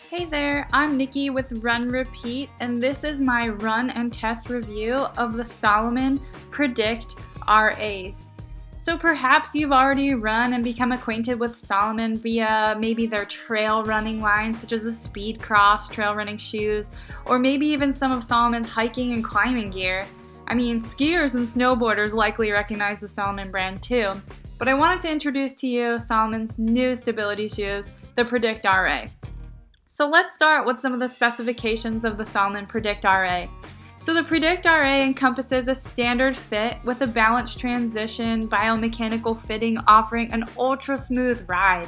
Hey there, I'm Nikki with Run Repeat, and this is my run and test review of the Salomon Predict RAs. So perhaps you've already run and become acquainted with Salomon via maybe their trail running line, such as the Speed Cross trail running shoes, or maybe even some of Salomon's hiking and climbing gear. I mean, skiers and snowboarders likely recognize the Salomon brand too. But I wanted to introduce to you Salomon's new stability shoes, the Predict RA. So let's start with some of the specifications of the Salomon Predict RA. So the Predict RA encompasses a standard fit with a balanced transition biomechanical fitting offering an ultra smooth ride.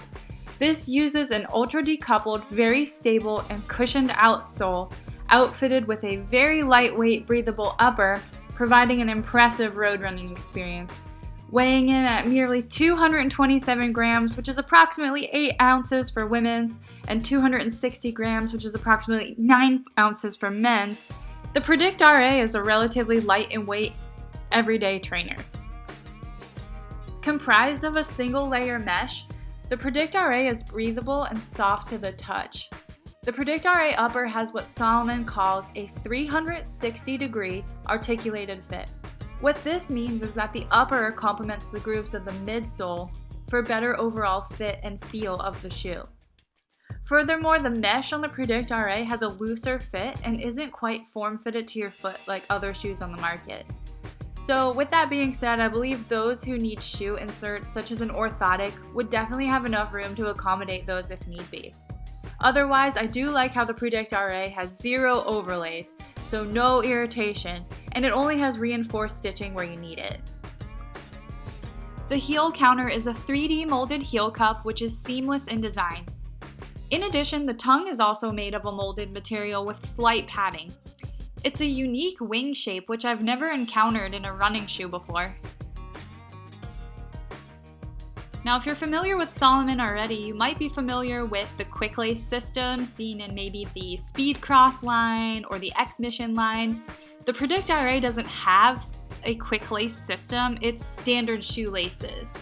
This uses an ultra decoupled, very stable and cushioned outsole, outfitted with a very lightweight breathable upper, providing an impressive road running experience. Weighing in at merely 227 grams, which is approximately 8 ounces for women's, and 260 grams, which is approximately 9 ounces for men's, the Predict RA is a relatively light and weight everyday trainer. Comprised of a single layer mesh, the Predict RA is breathable and soft to the touch. The Predict RA upper has what Salomon calls a 360-degree articulated fit. What this means is that the upper complements the grooves of the midsole for better overall fit and feel of the shoe. Furthermore, the mesh on the Predict RA has a looser fit and isn't quite form-fitted to your foot like other shoes on the market. So with that being said, I believe those who need shoe inserts such as an orthotic would definitely have enough room to accommodate those if need be. Otherwise, I do like how the Predict RA has 0 overlays, so no irritation, and it only has reinforced stitching where you need it. The heel counter is a 3D molded heel cup which is seamless in design. In addition, the tongue is also made of a molded material with slight padding. It's a unique wing shape which I've never encountered in a running shoe before. Now, if you're familiar with Salomon already, you might be familiar with the quick lace system seen in maybe the Speed Cross line or the X Mission line. The Predict RA doesn't have a quick lace system, it's standard shoelaces.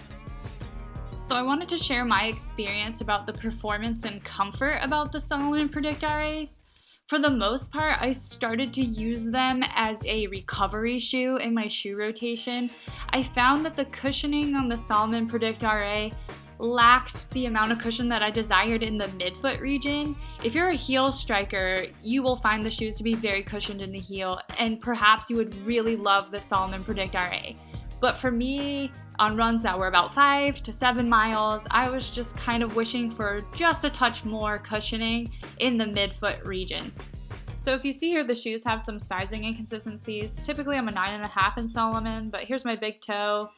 So I wanted to share my experience about the performance and comfort about the Salomon Predict RAs. For the most part, I started to use them as a recovery shoe in my shoe rotation. I found that the cushioning on the Salomon Predict RA lacked the amount of cushion that I desired in the midfoot region. If you're a heel striker, you will find the shoes to be very cushioned in the heel, and perhaps you would really love the Salomon Predict RA. But for me, on runs that were about 5 to 7 miles, I was just kind of wishing for just a touch more cushioning in the midfoot region. So if you see here, the shoes have some sizing inconsistencies. Typically I'm a 9.5 in Salomon, but here's my big toe.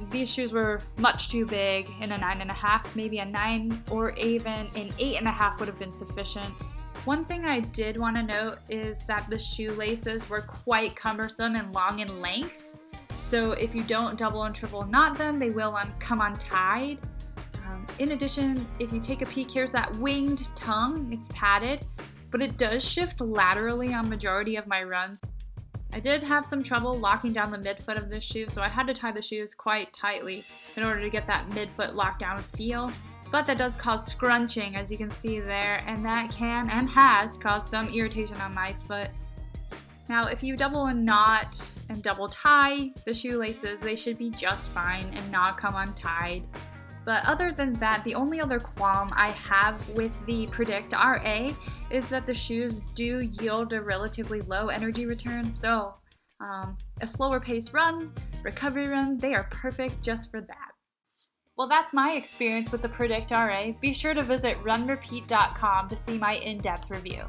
These shoes were much too big in a 9.5, maybe a 9 or even an 8.5 would have been sufficient. One thing I did want to note is that the shoelaces were quite cumbersome and long in length. So if you don't double and triple knot them, they will come untied. In addition, if you take a peek, here's that winged tongue. It's padded, but it does shift laterally on majority of my runs. I did have some trouble locking down the midfoot of this shoe, so I had to tie the shoes quite tightly in order to get that midfoot lockdown feel. But that does cause scrunching, as you can see there, and that can and has caused some irritation on my foot. Now, if you double a knot and double tie the shoelaces, they should be just fine and not come untied. But other than that, the only other qualm I have with the Predict RA is that the shoes do yield a relatively low energy return, so a slower pace run, recovery run, they are perfect just for that. Well, that's my experience with the Predict RA. Be sure to visit RunRepeat.com to see my in-depth review.